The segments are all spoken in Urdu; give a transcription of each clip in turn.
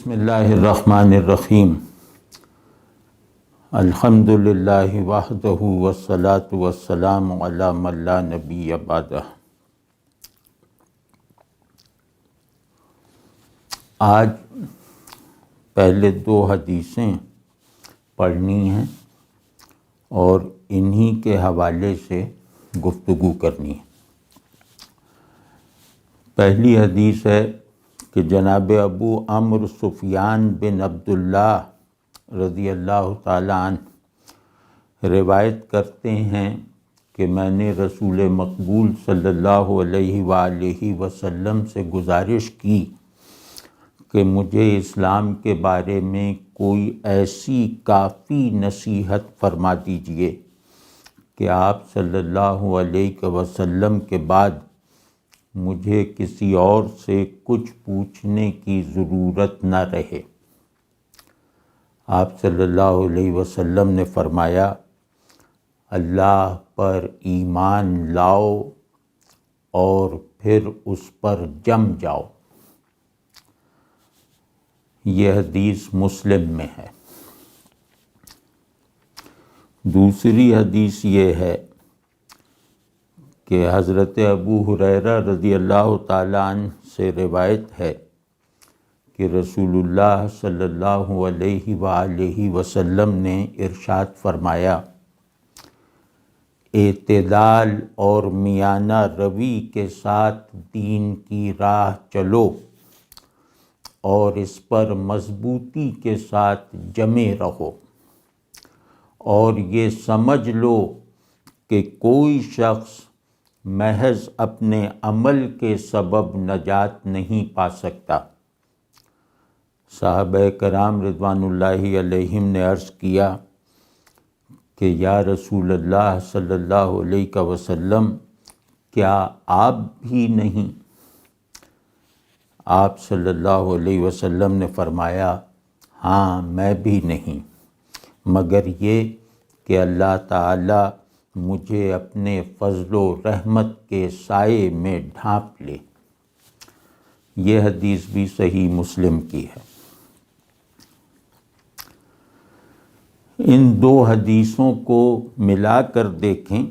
بسم اللہ الرحمن الرحیم الحمد للہ وحدہ والصلاة والسلام علی من لا نبی بعدہ۔ آج پہلے 2 حدیثیں پڑھنی ہیں اور انہی کے حوالے سے گفتگو کرنی ہے۔ پہلی حدیث ہے کہ جناب ابو عمرو سفیان بن عبداللہ رضی اللہ تعالیٰ عنہ روایت کرتے ہیں کہ میں نے رسول مقبول صلی اللہ علیہ وآلہ وسلم سے گزارش کی کہ مجھے اسلام کے بارے میں کوئی ایسی کافی نصیحت فرما دیجئے کہ آپ صلی اللہ علیہ وسلم کے بعد مجھے کسی اور سے کچھ پوچھنے کی ضرورت نہ رہے۔ آپ صلی اللہ علیہ وسلم نے فرمایا، اللہ پر ایمان لاؤ اور پھر اس پر جم جاؤ۔ یہ حدیث مسلم میں ہے۔ دوسری حدیث یہ ہے کہ حضرت ابو ہریرہ رضی اللہ تعالیٰ عنہ سے روایت ہے کہ رسول اللہ صلی اللہ علیہ وآلہ وسلم نے ارشاد فرمایا، اعتدال اور میانہ روی کے ساتھ دین کی راہ چلو اور اس پر مضبوطی کے ساتھ جمے رہو، اور یہ سمجھ لو کہ کوئی شخص محض اپنے عمل کے سبب نجات نہیں پا سکتا۔ صحابہ کرام رضوان اللہ علیہم نے عرض کیا کہ یا رسول اللہ صلی اللہ علیہ وسلم، کیا آپ بھی نہیں؟ آپ صلی اللہ علیہ وسلم نے فرمایا، ہاں میں بھی نہیں، مگر یہ کہ اللہ تعالی مجھے اپنے فضل و رحمت کے سائے میں ڈھانپ لے۔ یہ حدیث بھی صحیح مسلم کی ہے۔ ان 2 حدیثوں کو ملا کر دیکھیں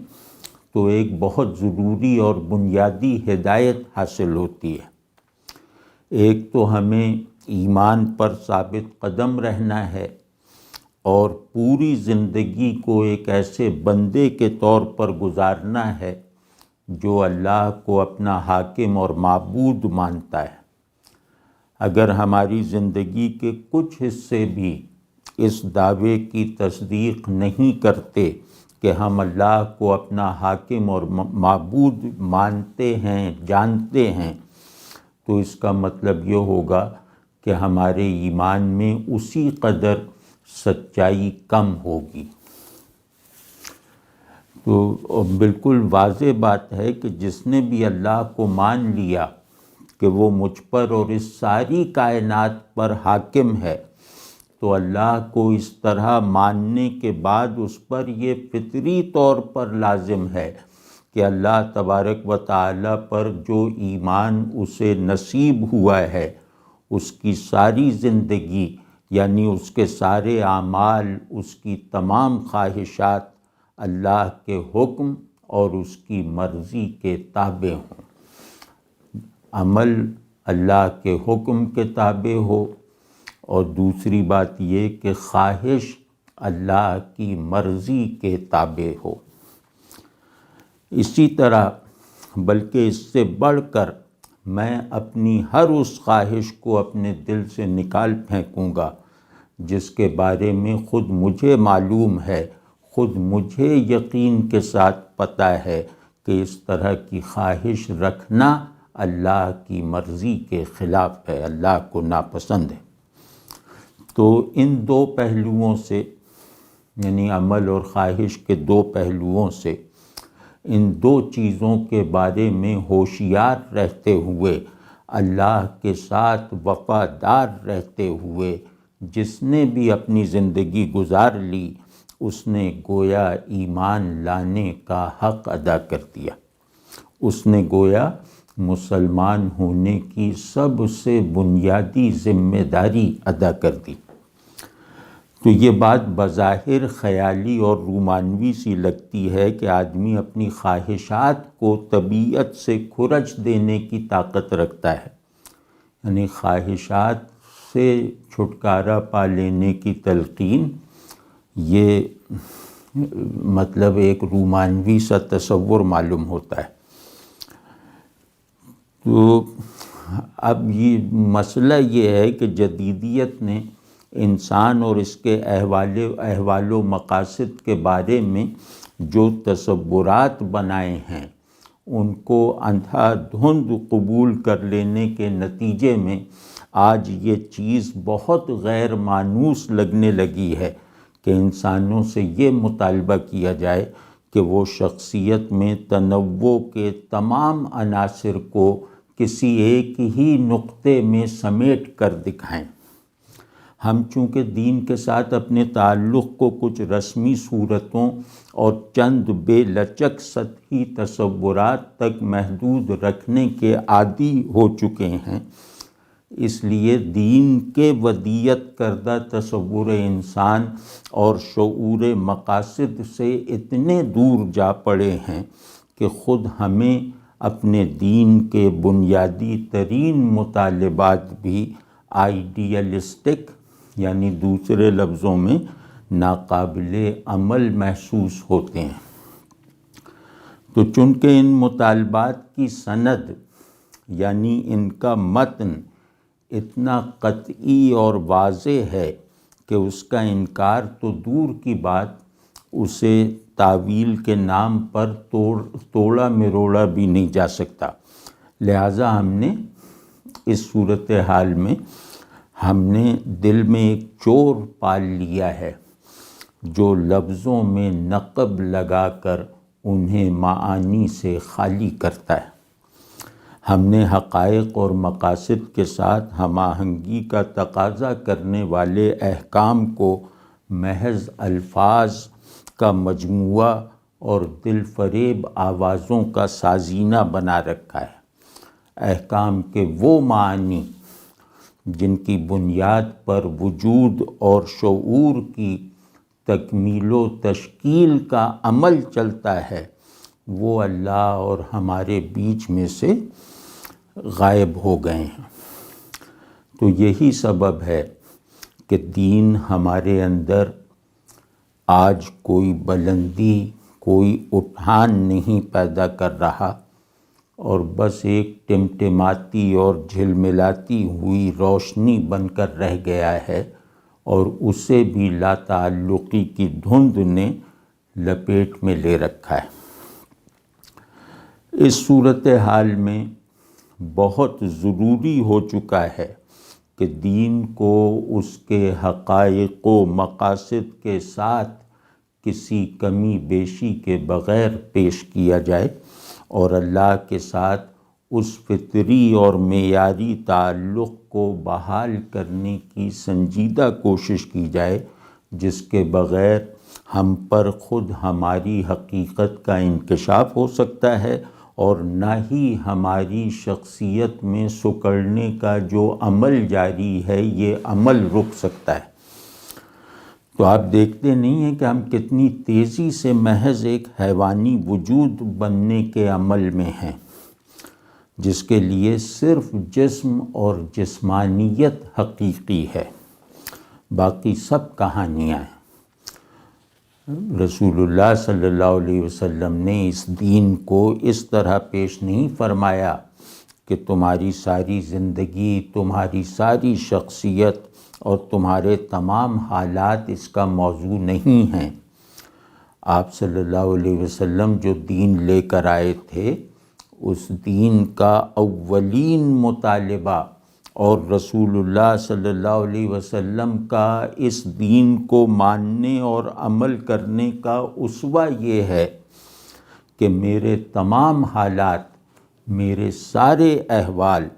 تو ایک بہت ضروری اور بنیادی ہدایت حاصل ہوتی ہے۔ ایک تو ہمیں ایمان پر ثابت قدم رہنا ہے اور پوری زندگی کو ایک ایسے بندے کے طور پر گزارنا ہے جو اللہ کو اپنا حاکم اور معبود مانتا ہے۔ اگر ہماری زندگی کے کچھ حصے بھی اس دعوے کی تصدیق نہیں کرتے کہ ہم اللہ کو اپنا حاکم اور معبود مانتے ہیں، جانتے ہیں، تو اس کا مطلب یہ ہوگا کہ ہمارے ایمان میں اسی قدر سچائی کم ہوگی۔ تو بالکل واضح بات ہے کہ جس نے بھی اللہ کو مان لیا کہ وہ مجھ پر اور اس ساری کائنات پر حاکم ہے، تو اللہ کو اس طرح ماننے کے بعد اس پر یہ فطری طور پر لازم ہے کہ اللہ تبارک و تعالی پر جو ایمان اسے نصیب ہوا ہے، اس کی ساری زندگی یعنی اس کے سارے اعمال، اس کی تمام خواہشات اللہ کے حکم اور اس کی مرضی کے تابع ہوں۔ عمل اللہ کے حکم کے تابع ہو، اور دوسری بات یہ کہ خواہش اللہ کی مرضی کے تابع ہو۔ اسی طرح بلکہ اس سے بڑھ کر میں اپنی ہر اس خواہش کو اپنے دل سے نکال پھینکوں گا جس کے بارے میں خود مجھے معلوم ہے، خود مجھے یقین کے ساتھ پتہ ہے کہ اس طرح کی خواہش رکھنا اللہ کی مرضی کے خلاف ہے، اللہ کو ناپسند ہے۔ تو ان 2 پہلوؤں سے، یعنی عمل اور خواہش کے 2 پہلوؤں سے، ان 2 چیزوں کے بارے میں ہوشیار رہتے ہوئے، اللہ کے ساتھ وفادار رہتے ہوئے جس نے بھی اپنی زندگی گزار لی، اس نے گویا ایمان لانے کا حق ادا کر دیا۔ اس نے گویا مسلمان ہونے کی سب سے بنیادی ذمہ داری ادا کر دی۔ تو یہ بات بظاہر خیالی اور رومانوی سی لگتی ہے کہ آدمی اپنی خواہشات کو طبیعت سے کھرچ دینے کی طاقت رکھتا ہے، یعنی خواہشات سے چھٹکارا پا لینے کی تلقین، یہ مطلب ایک رومانوی سا تصور معلوم ہوتا ہے۔ تو اب یہ مسئلہ یہ ہے کہ جدیدیت نے انسان اور اس کے احوال و مقاصد کے بارے میں جو تصورات بنائے ہیں ان کو اندھا دھند قبول کر لینے کے نتیجے میں آج یہ چیز بہت غیر مانوس لگنے لگی ہے کہ انسانوں سے یہ مطالبہ کیا جائے کہ وہ شخصیت میں تنوع کے تمام عناصر کو کسی ایک ہی نقطے میں سمیٹ کر دکھائیں۔ ہم چونکہ دین کے ساتھ اپنے تعلق کو کچھ رسمی صورتوں اور چند بے لچک سطحی تصورات تک محدود رکھنے کے عادی ہو چکے ہیں، اس لیے دین کے ودیعت کردہ تصور انسان اور شعور مقاصد سے اتنے دور جا پڑے ہیں کہ خود ہمیں اپنے دین کے بنیادی ترین مطالبات بھی آئیڈیلسٹک، یعنی دوسرے لفظوں میں ناقابل عمل محسوس ہوتے ہیں۔ تو چونکہ ان مطالبات کی سند یعنی ان کا متن اتنا قطعی اور واضح ہے کہ اس کا انکار تو دور کی بات، اسے تاویل کے نام پر توڑا مروڑا بھی نہیں جا سکتا، لہٰذا ہم نے اس صورتحال میں ہم نے دل میں ایک چور پال لیا ہے جو لفظوں میں نقب لگا کر انہیں معانی سے خالی کرتا ہے۔ ہم نے حقائق اور مقاصد کے ساتھ ہم آہنگی کا تقاضا کرنے والے احکام کو محض الفاظ کا مجموعہ اور دل فریب آوازوں کا سازینہ بنا رکھا ہے۔ احکام کے وہ معانی جن کی بنیاد پر وجود اور شعور کی تکمیل و تشکیل کا عمل چلتا ہے، وہ اللہ اور ہمارے بیچ میں سے غائب ہو گئے ہیں۔ تو یہی سبب ہے کہ دین ہمارے اندر آج کوئی بلندی، کوئی اٹھان نہیں پیدا کر رہا، اور بس ایک ٹمٹماتی اور جھلملاتی ہوئی روشنی بن کر رہ گیا ہے، اور اسے بھی لا تعلقی کی دھند نے لپیٹ میں لے رکھا ہے۔ اس صورتحال میں بہت ضروری ہو چکا ہے کہ دین کو اس کے حقائق و مقاصد کے ساتھ کسی کمی بیشی کے بغیر پیش کیا جائے، اور اللہ کے ساتھ اس فطری اور معیاری تعلق کو بحال کرنے کی سنجیدہ کوشش کی جائے جس کے بغیر ہم پر خود ہماری حقیقت کا انکشاف ہو سکتا ہے، اور نہ ہی ہماری شخصیت میں سکڑنے کا جو عمل جاری ہے یہ عمل رک سکتا ہے۔ تو آپ دیکھتے نہیں ہیں کہ ہم کتنی تیزی سے محض ایک حیوانی وجود بننے کے عمل میں ہیں، جس کے لیے صرف جسم اور جسمانیت حقیقی ہے، باقی سب کہانیاں ہیں۔ رسول اللہ صلی اللہ علیہ وسلم نے اس دین کو اس طرح پیش نہیں فرمایا کہ تمہاری ساری زندگی، تمہاری ساری شخصیت اور تمہارے تمام حالات اس کا موضوع نہیں ہیں۔ آپ صلی اللہ علیہ وسلم جو دین لے کر آئے تھے، اس دین کا اولین مطالبہ اور رسول اللہ صلی اللہ علیہ وسلم کا اس دین کو ماننے اور عمل کرنے کا اسوہ یہ ہے کہ میرے تمام حالات، میرے سارے احوال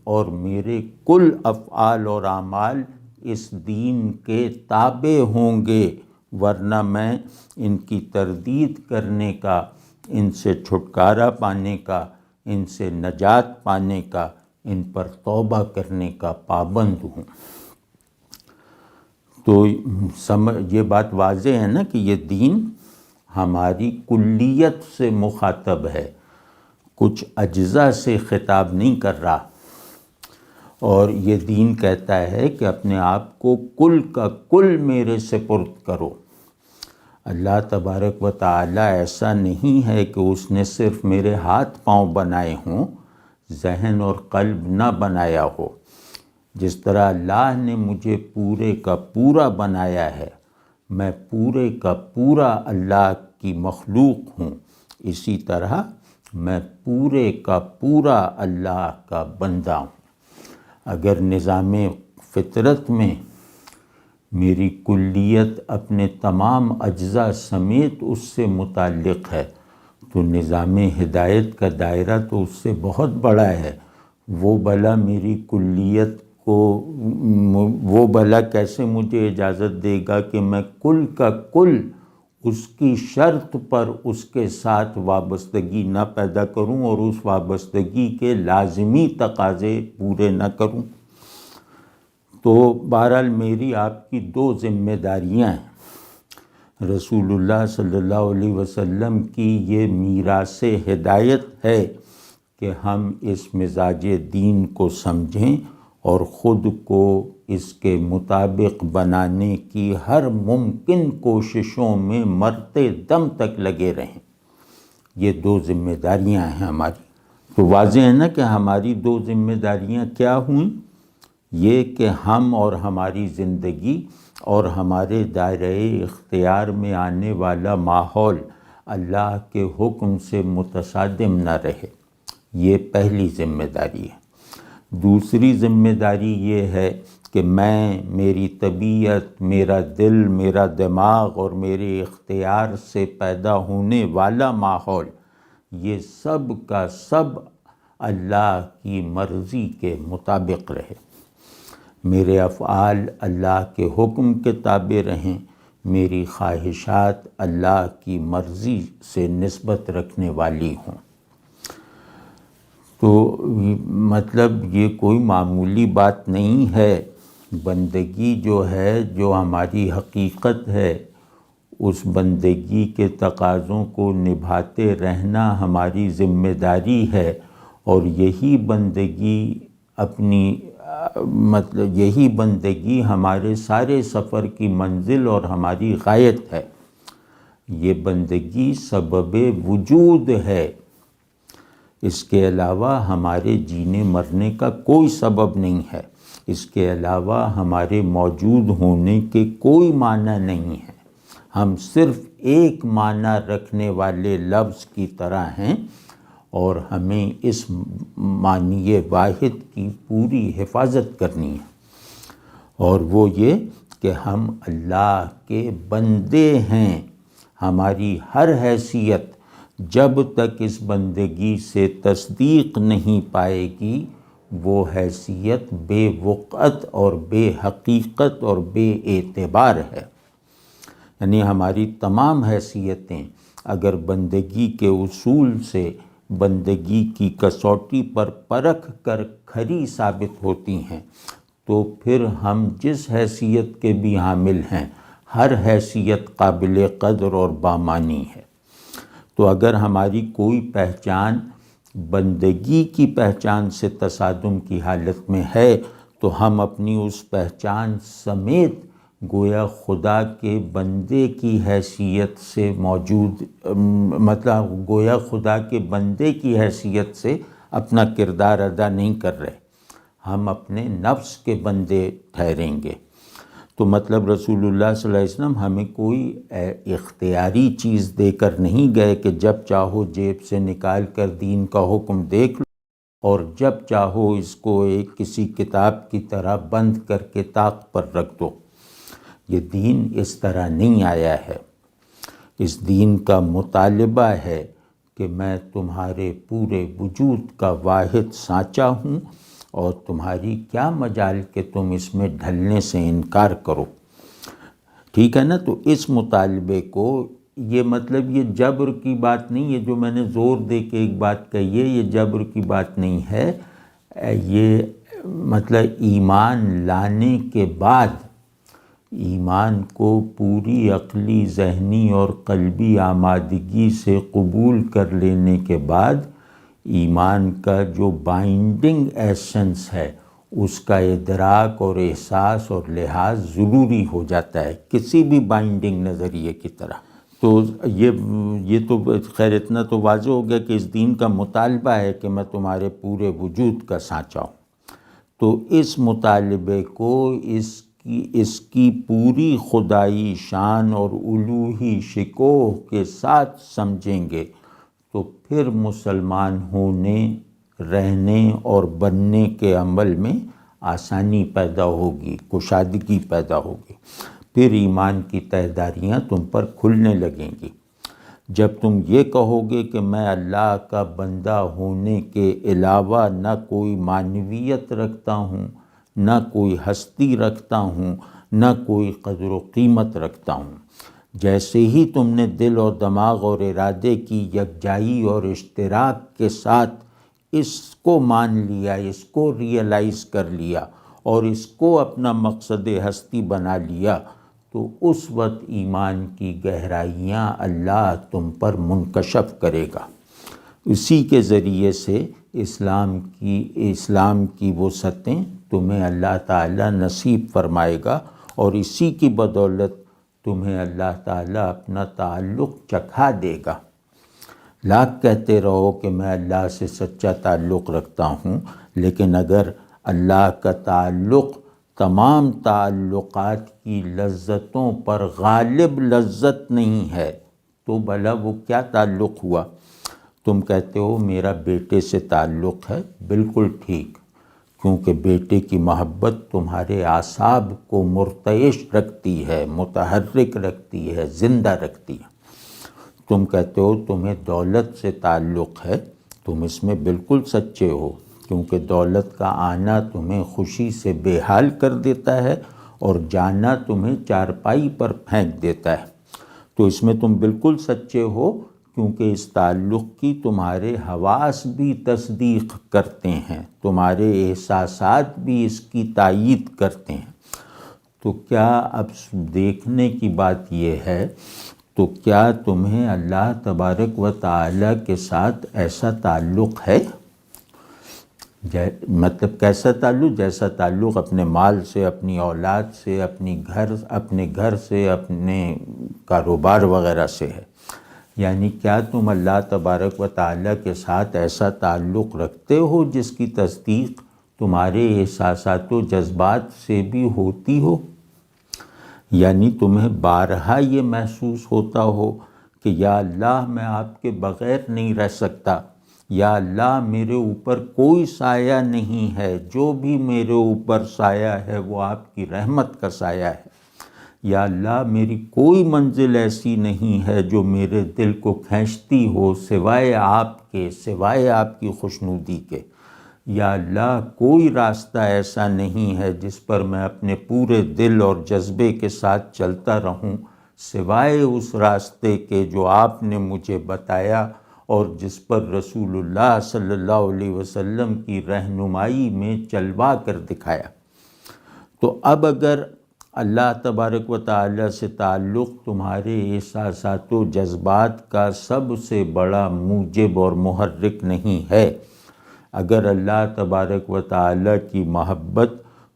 اور میرے کل افعال اور اعمال اس دین کے تابع ہوں گے، ورنہ میں ان کی تردید کرنے کا، ان سے چھٹکارا پانے کا ان سے نجات پانے کا، ان پر توبہ کرنے کا پابند ہوں۔ تو یہ بات واضح ہے نا کہ یہ دین ہماری کلیت سے مخاطب ہے، کچھ اجزاء سے خطاب نہیں کر رہا، اور یہ دین کہتا ہے کہ اپنے آپ کو کل کا کل میرے سپرد کرو۔ اللہ تبارک و تعالی ایسا نہیں ہے کہ اس نے صرف میرے ہاتھ پاؤں بنائے ہوں، ذہن اور قلب نہ بنایا ہو۔ جس طرح اللہ نے مجھے پورے کا پورا بنایا ہے، میں پورے کا پورا اللہ کی مخلوق ہوں، اسی طرح میں پورے کا پورا اللہ کا بندہ ہوں۔ اگر نظام فطرت میں میری کلیت اپنے تمام اجزاء سمیت اس سے متعلق ہے، تو نظام ہدایت کا دائرہ تو اس سے بہت بڑا ہے۔ وہ بھلا میری کلیت کو، وہ بھلا کیسے مجھے اجازت دے گا کہ میں کل کا کل اس کی شرط پر اس کے ساتھ وابستگی نہ پیدا کروں اور اس وابستگی کے لازمی تقاضے پورے نہ کروں؟ تو بہرحال میری آپ کی دو ذمہ داریاں ہیں۔ رسول اللہ صلی اللہ علیہ وسلم کی یہ میراث ہدایت ہے کہ ہم اس مزاج دین کو سمجھیں اور خود کو اس کے مطابق بنانے کی ہر ممکن کوششوں میں مرتے دم تک لگے رہیں۔ یہ دو ذمہ داریاں ہیں ہماری۔ تو واضح ہے نا کہ ہماری دو ذمہ داریاں کیا ہوئیں؟ یہ کہ ہم اور ہماری زندگی اور ہمارے دائرۂ اختیار میں آنے والا ماحول اللہ کے حکم سے متصادم نہ رہے، یہ پہلی ذمہ داری ہے۔ دوسری ذمہ داری یہ ہے کہ میری طبیعت، میرا دل، میرا دماغ اور میرے اختیار سے پیدا ہونے والا ماحول، یہ سب کا سب اللہ کی مرضی کے مطابق رہے۔ میرے افعال اللہ کے حکم کے تابع رہیں، میری خواہشات اللہ کی مرضی سے نسبت رکھنے والی ہوں۔ تو مطلب یہ کوئی معمولی بات نہیں ہے۔ بندگی جو ہے، جو ہماری حقیقت ہے، اس بندگی کے تقاضوں کو نبھاتے رہنا ہماری ذمہ داری ہے، اور یہی بندگی ہمارے سارے سفر کی منزل اور ہماری غایت ہے۔ یہ بندگی سبب وجود ہے، اس کے علاوہ ہمارے جینے مرنے کا کوئی سبب نہیں ہے، اس کے علاوہ ہمارے موجود ہونے کے کوئی معنی نہیں ہے۔ ہم صرف ایک معنی رکھنے والے لفظ کی طرح ہیں، اور ہمیں اس معنی واحد کی پوری حفاظت کرنی ہے، اور وہ یہ کہ ہم اللہ کے بندے ہیں۔ ہماری ہر حیثیت جب تک اس بندگی سے تصدیق نہیں پائے گی، وہ حیثیت بے وقعت اور بے حقیقت اور بے اعتبار ہے۔ یعنی ہماری تمام حیثیتیں اگر بندگی کے اصول سے بندگی کی کسوٹی پر پرکھ کر کھری ثابت ہوتی ہیں، تو پھر ہم جس حیثیت کے بھی حامل ہیں، ہر حیثیت قابل قدر اور بامانی ہے۔ تو اگر ہماری کوئی پہچان بندگی کی پہچان سے تصادم کی حالت میں ہے، تو ہم اپنی اس پہچان سمیت گویا خدا کے بندے کی حیثیت سے گویا خدا کے بندے کی حیثیت سے اپنا کردار ادا نہیں کر رہے، ہم اپنے نفس کے بندے ٹھہریں گے۔ تو مطلب رسول اللہ صلی اللہ علیہ وسلم ہمیں کوئی اختیاری چیز دے کر نہیں گئے کہ جب چاہو جیب سے نکال کر دین کا حکم دیکھ لو اور جب چاہو اس کو ایک کسی کتاب کی طرح بند کر کے طاق پر رکھ دو۔ یہ دین اس طرح نہیں آیا ہے۔ اس دین کا مطالبہ ہے کہ میں تمہارے پورے وجود کا واحد سانچہ ہوں، اور تمہاری کیا مجال کہ تم اس میں ڈھلنے سے انکار کرو۔ ٹھیک ہے نا؟ تو اس مطالبے کو یہ مطلب یہ جبر کی بات نہیں ہے، جو میں نے زور دے کے ایک بات کہی ہے، یہ جبر کی بات نہیں ہے، یہ مطلب ایمان لانے کے بعد، ایمان کو پوری عقلی، ذہنی اور قلبی آمادگی سے قبول کر لینے کے بعد ایمان کا جو بائنڈنگ ایسنس ہے اس کا ادراک اور احساس اور لحاظ ضروری ہو جاتا ہے کسی بھی بائنڈنگ نظریے کی طرح۔ تو یہ تو خیر اتنا تو واضح ہو گیا کہ اس دین کا مطالبہ ہے کہ میں تمہارے پورے وجود کا سانچہ ہوں۔ تو اس مطالبے کو اس کی پوری خدائی شان اور الوہی شکوہ کے ساتھ سمجھیں گے تو پھر مسلمان ہونے، رہنے اور بننے کے عمل میں آسانی پیدا ہوگی، کشادگی پیدا ہوگی، پھر ایمان کی تہداریاں تم پر کھلنے لگیں گی۔ جب تم یہ کہو گے کہ میں اللہ کا بندہ ہونے کے علاوہ نہ کوئی معنویت رکھتا ہوں، نہ کوئی ہستی رکھتا ہوں، نہ کوئی قدر و قیمت رکھتا ہوں، جیسے ہی تم نے دل اور دماغ اور ارادے کی یکجائی اور اشتراک کے ساتھ اس کو مان لیا، اس کو ریئلائز کر لیا اور اس کو اپنا مقصد ہستی بنا لیا، تو اس وقت ایمان کی گہرائیاں اللہ تم پر منکشف کرے گا۔ اسی کے ذریعے سے اسلام کی وسعتیں تمہیں اللہ تعالیٰ نصیب فرمائے گا، اور اسی کی بدولت تمہیں اللہ تعالیٰ اپنا تعلق چکھا دے گا۔ لاکھ کہتے رہو کہ میں اللہ سے سچا تعلق رکھتا ہوں، لیکن اگر اللہ کا تعلق تمام تعلقات کی لذتوں پر غالب لذت نہیں ہے تو بھلا وہ کیا تعلق ہوا؟ تم کہتے ہو میرا بیٹے سے تعلق ہے، بالکل ٹھیک، کیونکہ بیٹے کی محبت تمہارے اعصاب کو مرتعش رکھتی ہے، متحرک رکھتی ہے، زندہ رکھتی ہے۔ تم کہتے ہو تمہیں دولت سے تعلق ہے، تم اس میں بالکل سچے ہو، کیونکہ دولت کا آنا تمہیں خوشی سے بے حال کر دیتا ہے اور جانا تمہیں چارپائی پر پھینک دیتا ہے۔ تو اس میں تم بالکل سچے ہو، کیونکہ اس تعلق کی تمہارے حواس بھی تصدیق کرتے ہیں، تمہارے احساسات بھی اس کی تائید کرتے ہیں۔ تو کیا اب دیکھنے کی بات یہ ہے، تو کیا تمہیں اللہ تبارک و تعالیٰ کے ساتھ ایسا تعلق ہے؟ مطلب کیسا تعلق؟ جیسا تعلق اپنے مال سے، اپنی اولاد سے، اپنے گھر سے، اپنے کاروبار وغیرہ سے ہے۔ یعنی کیا تم اللہ تبارک و تعالیٰ کے ساتھ ایسا تعلق رکھتے ہو جس کی تصدیق تمہارے احساسات و جذبات سے بھی ہوتی ہو؟ یعنی تمہیں بارہا یہ محسوس ہوتا ہو کہ یا اللہ میں آپ کے بغیر نہیں رہ سکتا، یا اللہ میرے اوپر کوئی سایہ نہیں ہے، جو بھی میرے اوپر سایہ ہے وہ آپ کی رحمت کا سایہ ہے، یا اللہ میری کوئی منزل ایسی نہیں ہے جو میرے دل کو کھینچتی ہو سوائے آپ کے، سوائے آپ کی خوشنودی کے، یا اللہ کوئی راستہ ایسا نہیں ہے جس پر میں اپنے پورے دل اور جذبے کے ساتھ چلتا رہوں سوائے اس راستے کے جو آپ نے مجھے بتایا اور جس پر رسول اللہ صلی اللہ علیہ وسلم کی رہنمائی میں چلوا کر دکھایا۔ تو اب اگر اللہ تبارک و تعالیٰ سے تعلق تمہارے احساسات و جذبات کا سب سے بڑا موجب اور محرک نہیں ہے، اگر اللہ تبارک و تعالیٰ کی محبت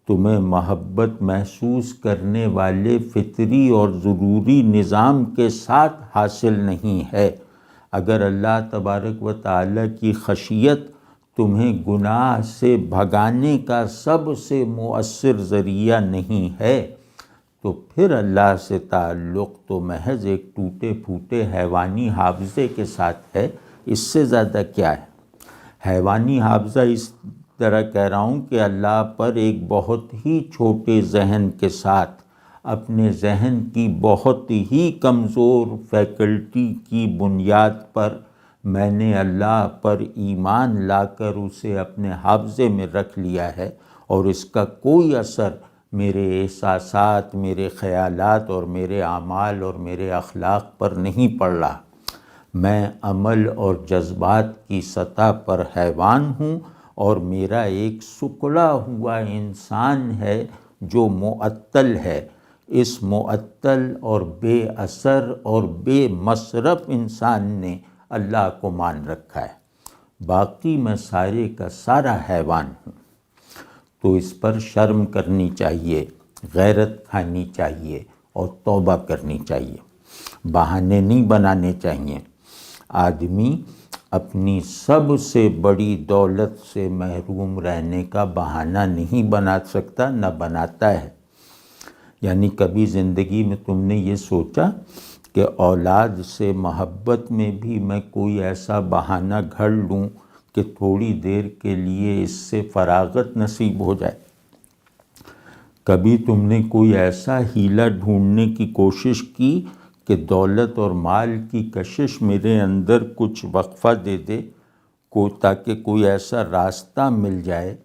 تمہیں محبت محسوس کرنے والے فطری اور ضروری نظام کے ساتھ حاصل نہیں ہے، اگر اللہ تبارک و تعالیٰ کی خشیت تمہیں گناہ سے بھگانے کا سب سے مؤثر ذریعہ نہیں ہے، تو پھر اللہ سے تعلق تو محض ایک ٹوٹے پھوٹے حیوانی حافظے کے ساتھ ہے، اس سے زیادہ کیا ہے؟ حیوانی حافظہ اس طرح کہہ رہا ہوں کہ اللہ پر ایک بہت ہی چھوٹے ذہن کے ساتھ، اپنے ذہن کی بہت ہی کمزور فیکلٹی کی بنیاد پر میں نے اللہ پر ایمان لا کر اسے اپنے حافظے میں رکھ لیا ہے، اور اس کا کوئی اثر میرے احساسات، میرے خیالات اور میرے اعمال اور میرے اخلاق پر نہیں پڑ رہا۔ میں عمل اور جذبات کی سطح پر حیوان ہوں، اور میرا ایک سکڑا ہوا انسان ہے جو معطل ہے۔ اس معطل اور بے اثر اور بے مصرف انسان نے اللہ کو مان رکھا ہے، باقی میں سارے کا سارا حیوان ہوں۔ تو اس پر شرم کرنی چاہیے، غیرت کھانی چاہیے اور توبہ کرنی چاہیے، بہانے نہیں بنانے چاہیے۔ آدمی اپنی سب سے بڑی دولت سے محروم رہنے کا بہانہ نہیں بنا سکتا، نہ بناتا ہے۔ یعنی کبھی زندگی میں تم نے یہ سوچا کہ اولاد سے محبت میں بھی میں کوئی ایسا بہانہ گھڑ لوں کہ تھوڑی دیر کے لیے اس سے فراغت نصیب ہو جائے؟ کبھی تم نے کوئی ایسا ہیلا ڈھونڈنے کی کوشش کی کہ دولت اور مال کی کشش میرے اندر کچھ وقفہ دے دے، تاکہ کوئی ایسا راستہ مل جائے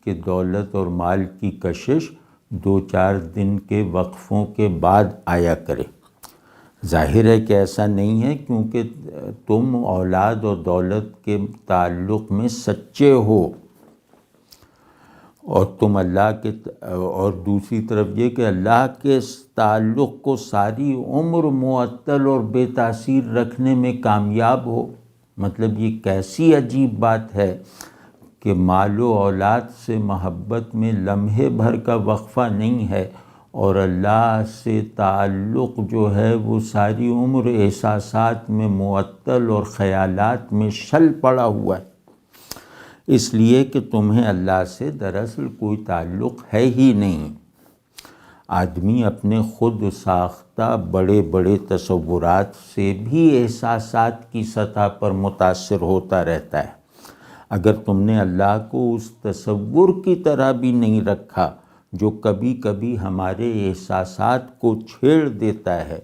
کہ دولت اور مال کی کشش 2-4 دن کے وقفوں کے بعد آیا کرے؟ ظاہر ہے کہ ایسا نہیں ہے، کیونکہ تم اولاد اور دولت کے تعلق میں سچے ہو، اور تم اللہ کے، اور دوسری طرف یہ کہ اللہ کے تعلق کو ساری عمر معطل اور بے تاثیر رکھنے میں کامیاب ہو۔ مطلب یہ کیسی عجیب بات ہے کہ مال و اولاد سے محبت میں لمحے بھر کا وقفہ نہیں ہے، اور اللہ سے تعلق جو ہے وہ ساری عمر احساسات میں معطل اور خیالات میں شل پڑا ہوا ہے، اس لیے کہ تمہیں اللہ سے دراصل کوئی تعلق ہے ہی نہیں۔ آدمی اپنے خود ساختہ بڑے بڑے تصورات سے بھی احساسات کی سطح پر متاثر ہوتا رہتا ہے۔ اگر تم نے اللہ کو اس تصور کی طرح بھی نہیں رکھا جو کبھی کبھی ہمارے احساسات کو چھیڑ دیتا ہے،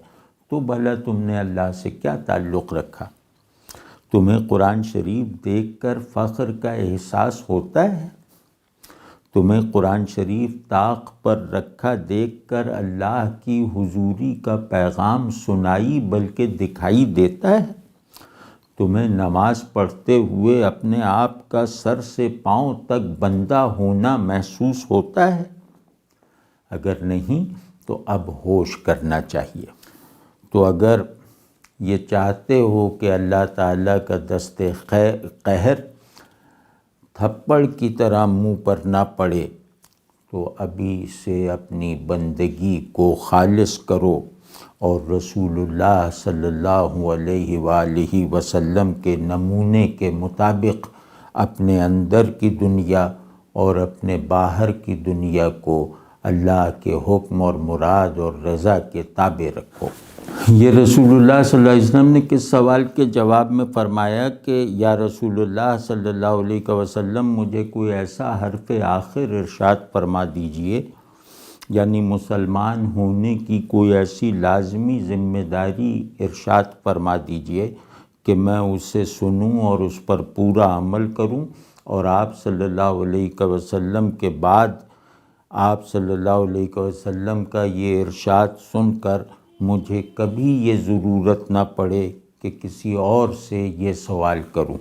تو بھلا تم نے اللہ سے کیا تعلق رکھا؟ تمہیں قرآن شریف دیکھ کر فخر کا احساس ہوتا ہے؟ تمہیں قرآن شریف طاق پر رکھا دیکھ کر اللہ کی حضوری کا پیغام سنائی بلکہ دکھائی دیتا ہے؟ تمہیں نماز پڑھتے ہوئے اپنے آپ کا سر سے پاؤں تک بندہ ہونا محسوس ہوتا ہے؟ اگر نہیں تو اب ہوش کرنا چاہیے۔ تو اگر یہ چاہتے ہو کہ اللہ تعالیٰ کا دست قہر تھپڑ کی طرح منہ پر نہ پڑے، تو ابھی سے اپنی بندگی کو خالص کرو، اور رسول اللہ صلی اللہ علیہ وآلہ وسلم کے نمونے کے مطابق اپنے اندر کی دنیا اور اپنے باہر کی دنیا کو اللہ کے حکم اور مراد اور رضا کے تابع رکھو۔ یہ رسول اللہ صلی اللہ علیہ وسلم نے کس سوال کے جواب میں فرمایا کہ یا رسول اللہ صلی اللہ علیہ وسلم، مجھے کوئی ایسا حرف آخر ارشاد فرما دیجئے، یعنی مسلمان ہونے کی کوئی ایسی لازمی ذمہ داری ارشاد فرما دیجئے کہ میں اسے سنوں اور اس پر پورا عمل کروں، اور آپ صلی اللہ علیہ وسلم کے بعد آپ صلی اللہ علیہ وسلم کا یہ ارشاد سن کر مجھے کبھی یہ ضرورت نہ پڑے کہ کسی اور سے یہ سوال کروں۔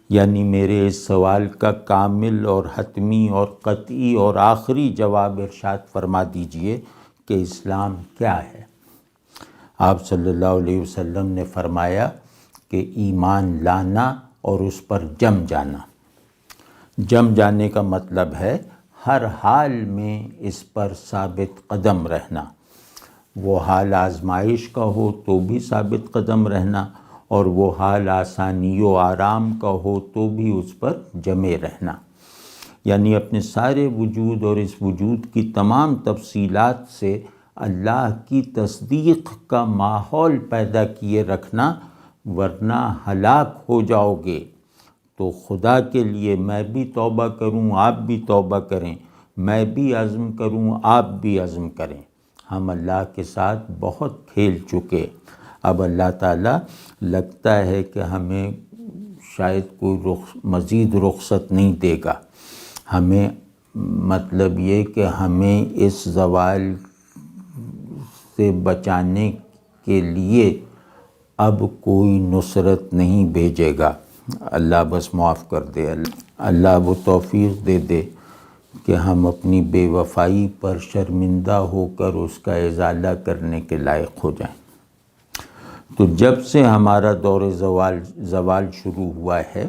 یعنی میرے اس سوال کا کامل اور حتمی اور قطعی اور آخری جواب ارشاد فرما دیجئے کہ اسلام کیا ہے۔ آپ صلی اللہ علیہ وسلم نے فرمایا کہ ایمان لانا اور اس پر جم جانا۔ جم جانے کا مطلب ہے ہر حال میں اس پر ثابت قدم رہنا، وہ حال آزمائش کا ہو تو بھی ثابت قدم رہنا، اور وہ حال آسانی و آرام کا ہو تو بھی اس پر جمے رہنا۔ یعنی اپنے سارے وجود اور اس وجود کی تمام تفصیلات سے اللہ کی تصدیق کا ماحول پیدا کیے رکھنا، ورنہ ہلاک ہو جاؤ گے۔ تو خدا کے لیے میں بھی توبہ کروں، آپ بھی توبہ کریں، میں بھی عزم کروں، آپ بھی عزم کریں۔ ہم اللہ کے ساتھ بہت کھیل چکے، اب اللہ تعالیٰ لگتا ہے کہ ہمیں شاید کوئی مزید رخصت نہیں دے گا، ہمیں مطلب یہ کہ ہمیں اس زوال سے بچانے کے لیے اب کوئی نصرت نہیں بھیجے گا، اللہ بس معاف کر دے، اللہ وہ توفیق دے دے کہ ہم اپنی بے وفائی پر شرمندہ ہو کر اس کا ازالہ کرنے کے لائق ہو جائیں۔ تو جب سے ہمارا دور زوال شروع ہوا ہے،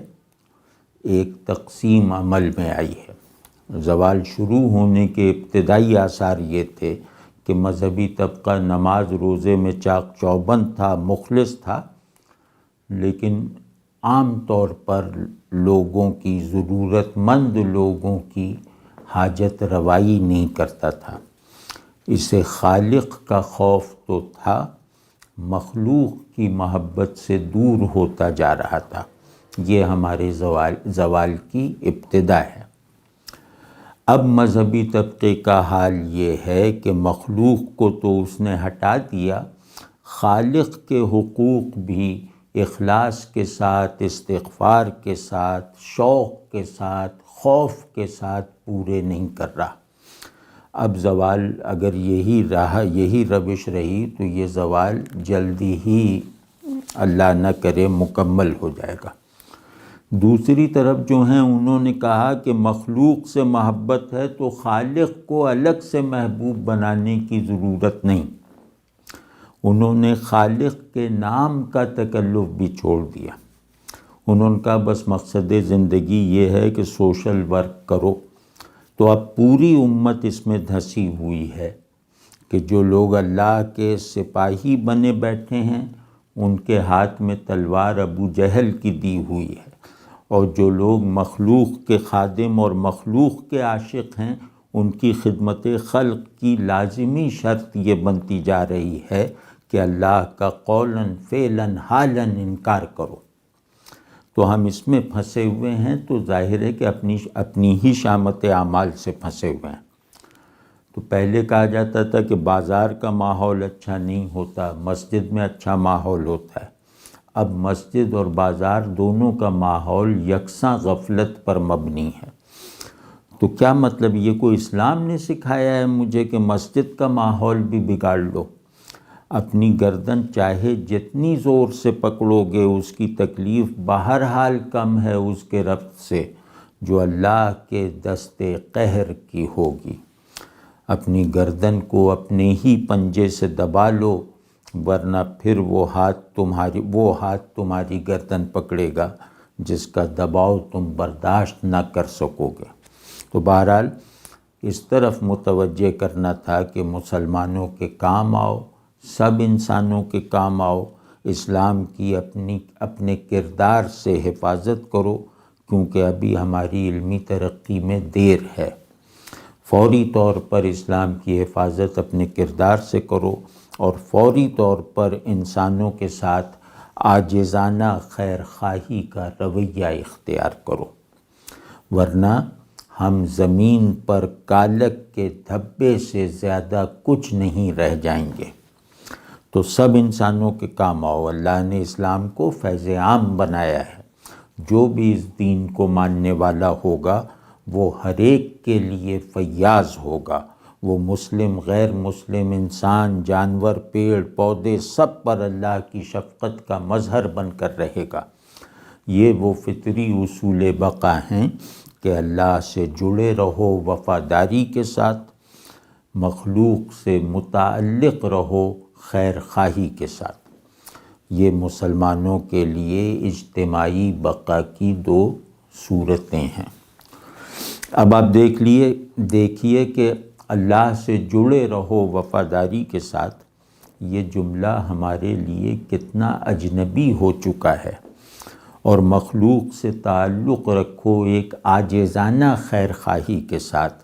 ایک تقسیم عمل میں آئی ہے۔ زوال شروع ہونے کے ابتدائی آثار یہ تھے کہ مذہبی طبقہ نماز روزے میں چاق چوبند تھا، مخلص تھا، لیکن عام طور پر لوگوں کی، ضرورت مند لوگوں کی حاجت روائی نہیں کرتا تھا۔ اسے خالق کا خوف تو تھا، مخلوق کی محبت سے دور ہوتا جا رہا تھا۔ یہ ہمارے زوال کی ابتدا ہے۔ اب مذہبی طبقے کا حال یہ ہے کہ مخلوق کو تو اس نے ہٹا دیا، خالق کے حقوق بھی اخلاص کے ساتھ، استغفار کے ساتھ، شوق کے ساتھ، خوف کے ساتھ پورے نہیں کر رہا۔ اب زوال اگر یہی روش رہی تو یہ زوال جلدی ہی اللہ نہ کرے مکمل ہو جائے گا۔ دوسری طرف جو ہیں انہوں نے کہا کہ مخلوق سے محبت ہے تو خالق کو الگ سے محبوب بنانے کی ضرورت نہیں۔ انہوں نے خالق کے نام کا تکلف بھی چھوڑ دیا۔ انہوں نے کہا بس مقصد زندگی یہ ہے کہ سوشل ورک کرو۔ تو اب پوری امت اس میں دھسی ہوئی ہے کہ جو لوگ اللہ کے سپاہی بنے بیٹھے ہیں ان کے ہاتھ میں تلوار ابو جہل کی دی ہوئی ہے، اور جو لوگ مخلوق کے خادم اور مخلوق کے عاشق ہیں ان کی خدمت خلق کی لازمی شرط یہ بنتی جا رہی ہے کہ اللہ کا قولاً فعلاً حالاً انکار کرو۔ تو ہم اس میں پھنسے ہوئے ہیں، تو ظاہر ہے کہ اپنی ہی شامت اعمال سے پھنسے ہوئے ہیں۔ تو پہلے کہا جاتا تھا کہ بازار کا ماحول اچھا نہیں ہوتا، مسجد میں اچھا ماحول ہوتا ہے۔ اب مسجد اور بازار دونوں کا ماحول یکساں غفلت پر مبنی ہے۔ تو کیا مطلب یہ کوئی اسلام نے سکھایا ہے مجھے کہ مسجد کا ماحول بھی بگاڑ لو؟ اپنی گردن چاہے جتنی زور سے پکڑو گے اس کی تکلیف بہرحال کم ہے اس کے ربط سے جو اللہ کے دست قہر کی ہوگی۔ اپنی گردن کو اپنے ہی پنجے سے دبا لو، ورنہ پھر وہ ہاتھ تمہاری گردن پکڑے گا جس کا دباؤ تم برداشت نہ کر سکو گے۔ تو بہرحال اس طرف متوجہ کرنا تھا کہ مسلمانوں کے کام آؤ، سب انسانوں کے کام آؤ، اسلام کی اپنے کردار سے حفاظت کرو، کیونکہ ابھی ہماری علمی ترقی میں دیر ہے۔ فوری طور پر اسلام کی حفاظت اپنے کردار سے کرو اور فوری طور پر انسانوں کے ساتھ عاجزانہ خیر خواہی کا رویہ اختیار کرو، ورنہ ہم زمین پر کالک کے دھبے سے زیادہ کچھ نہیں رہ جائیں گے۔ تو سب انسانوں کے کام آؤ۔ اللہ نے اسلام کو فیض عام بنایا ہے، جو بھی اس دین کو ماننے والا ہوگا وہ ہر ایک کے لیے فیاض ہوگا، وہ مسلم غیر مسلم، انسان جانور پیڑ پودے سب پر اللہ کی شفقت کا مظہر بن کر رہے گا۔ یہ وہ فطری اصول بقا ہیں کہ اللہ سے جڑے رہو وفاداری کے ساتھ، مخلوق سے متعلق رہو خیر خواہی کے ساتھ۔ یہ مسلمانوں کے لیے اجتماعی بقا کی دو صورتیں ہیں۔ اب آپ دیکھیے کہ اللہ سے جڑے رہو وفاداری کے ساتھ، یہ جملہ ہمارے لیے کتنا اجنبی ہو چکا ہے، اور مخلوق سے تعلق رکھو ایک عاجزانہ خیر خواہی کے ساتھ،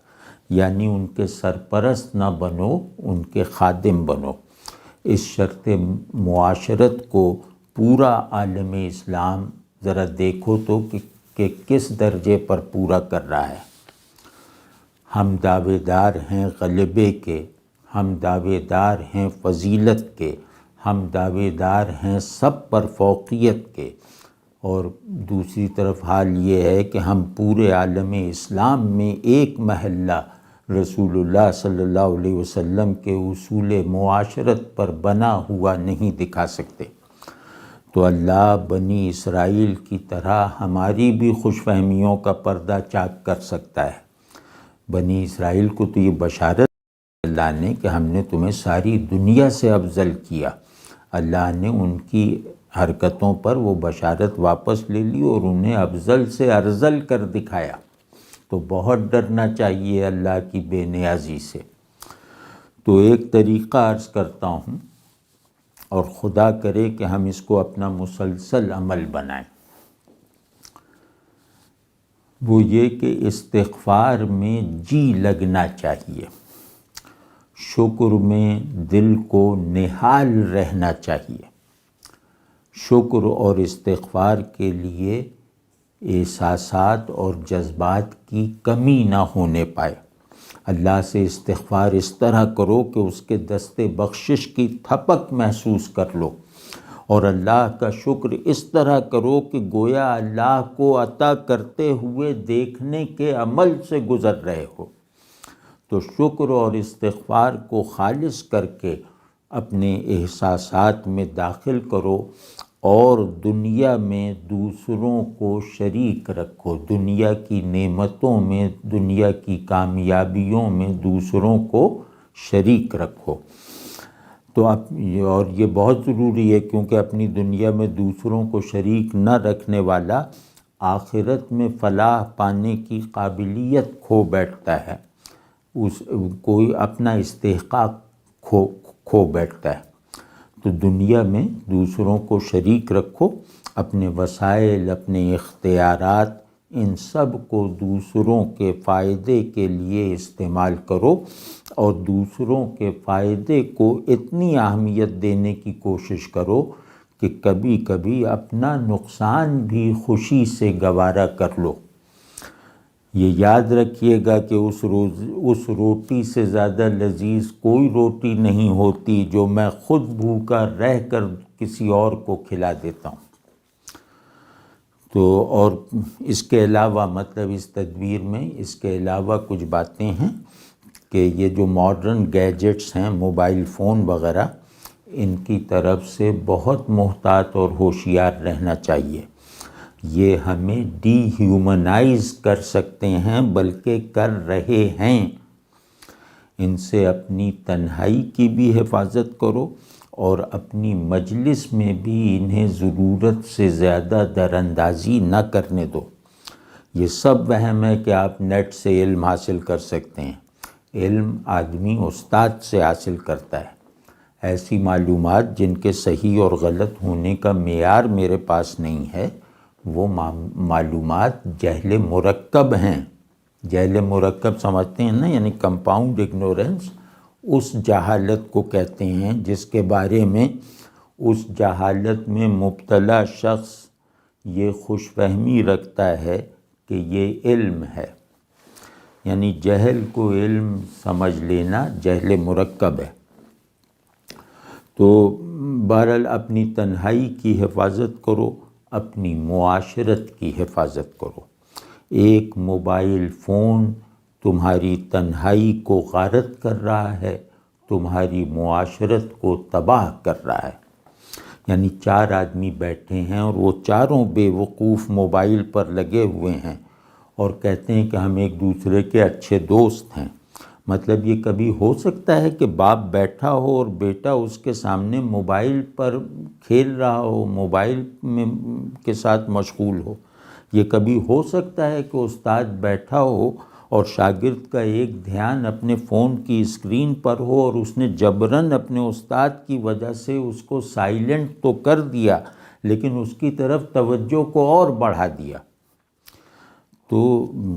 یعنی ان کے سرپرست نہ بنو، ان کے خادم بنو۔ اس شرط معاشرت کو پورا عالم اسلام ذرا دیکھو تو کہ کس درجے پر پورا کر رہا ہے۔ ہم دعوے دار ہیں غلبے کے، ہم دعوے دار ہیں فضیلت کے، ہم دعوے دار ہیں سب پر فوقیت کے، اور دوسری طرف حال یہ ہے کہ ہم پورے عالم اسلام میں ایک محلہ رسول اللہ صلی اللہ علیہ وسلم کے اصول معاشرت پر بنا ہوا نہیں دکھا سکتے۔ تو اللہ بنی اسرائیل کی طرح ہماری بھی خوش فہمیوں کا پردہ چاک کر سکتا ہے۔ بنی اسرائیل کو تو یہ بشارت اللہ نے کہ ہم نے تمہیں ساری دنیا سے افضل کیا، اللہ نے ان کی حرکتوں پر وہ بشارت واپس لے لی اور انہیں افضل سے ارذل کر دکھایا۔ تو بہت ڈرنا چاہیے اللہ کی بے نیازی سے۔ تو ایک طریقہ عرض کرتا ہوں، اور خدا کرے کہ ہم اس کو اپنا مسلسل عمل بنائیں، وہ یہ کہ استغفار میں جی لگنا چاہیے، شکر میں دل کو نہال رہنا چاہیے۔ شکر اور استغفار کے لیے احساسات اور جذبات کی کمی نہ ہونے پائے۔ اللہ سے استغفار اس طرح کرو کہ اس کے دستے بخشش کی تھپک محسوس کر لو، اور اللہ کا شکر اس طرح کرو کہ گویا اللہ کو عطا کرتے ہوئے دیکھنے کے عمل سے گزر رہے ہو۔ تو شکر اور استغفار کو خالص کر کے اپنے احساسات میں داخل کرو، اور دنیا میں دوسروں کو شریک رکھو، دنیا کی نعمتوں میں، دنیا کی کامیابیوں میں دوسروں کو شریک رکھو۔ تو اور یہ بہت ضروری ہے، کیونکہ اپنی دنیا میں دوسروں کو شریک نہ رکھنے والا آخرت میں فلاح پانے کی قابلیت کھو بیٹھتا ہے، کوئی اپنا استحقاق کھو بیٹھتا ہے۔ تو دنیا میں دوسروں کو شریک رکھو، اپنے وسائل، اپنے اختیارات، ان سب کو دوسروں کے فائدے کے لیے استعمال کرو، اور دوسروں کے فائدے کو اتنی اہمیت دینے کی کوشش کرو کہ کبھی کبھی اپنا نقصان بھی خوشی سے گوارا کر لو۔ یہ یاد رکھیے گا کہ اس روٹی سے زیادہ لذیذ کوئی روٹی نہیں ہوتی جو میں خود بھوکا رہ کر کسی اور کو کھلا دیتا ہوں۔ تو اور اس کے علاوہ مطلب اس تدبیر میں اس کے علاوہ کچھ باتیں ہیں کہ یہ جو ماڈرن گیجٹس ہیں، موبائل فون وغیرہ، ان کی طرف سے بہت محتاط اور ہوشیار رہنا چاہیے۔ یہ ہمیں ڈی ہیومنائز کر سکتے ہیں، بلکہ کر رہے ہیں۔ ان سے اپنی تنہائی کی بھی حفاظت کرو، اور اپنی مجلس میں بھی انہیں ضرورت سے زیادہ دراندازی نہ کرنے دو۔ یہ سب وہم ہے کہ آپ نیٹ سے علم حاصل کر سکتے ہیں۔ علم آدمی استاد سے حاصل کرتا ہے۔ ایسی معلومات جن کے صحیح اور غلط ہونے کا معیار میرے پاس نہیں ہے، وہ معلومات جہل مرکب ہیں۔ جہل مرکب سمجھتے ہیں نا، یعنی کمپاؤنڈ اگنورنس، اس جہالت کو کہتے ہیں جس کے بارے میں اس جہالت میں مبتلا شخص یہ خوش فہمی رکھتا ہے کہ یہ علم ہے۔ یعنی جہل کو علم سمجھ لینا جہل مرکب ہے۔ تو بہرحال اپنی تنہائی کی حفاظت کرو، اپنی معاشرت کی حفاظت کرو۔ ایک موبائل فون تمہاری تنہائی کو غارت کر رہا ہے، تمہاری معاشرت کو تباہ کر رہا ہے۔ یعنی 4 آدمی بیٹھے ہیں اور وہ چاروں بے وقوف موبائل پر لگے ہوئے ہیں اور کہتے ہیں کہ ہم ایک دوسرے کے اچھے دوست ہیں۔ مطلب یہ کبھی ہو سکتا ہے کہ باپ بیٹھا ہو اور بیٹا اس کے سامنے موبائل پر کھیل رہا ہو، موبائل کے ساتھ مشغول ہو؟ یہ کبھی ہو سکتا ہے کہ استاد بیٹھا ہو اور شاگرد کا ایک دھیان اپنے فون کی اسکرین پر ہو اور اس نے جبراً اپنے استاد کی وجہ سے اس کو سائلنٹ تو کر دیا، لیکن اس کی طرف توجہ کو اور بڑھا دیا؟ تو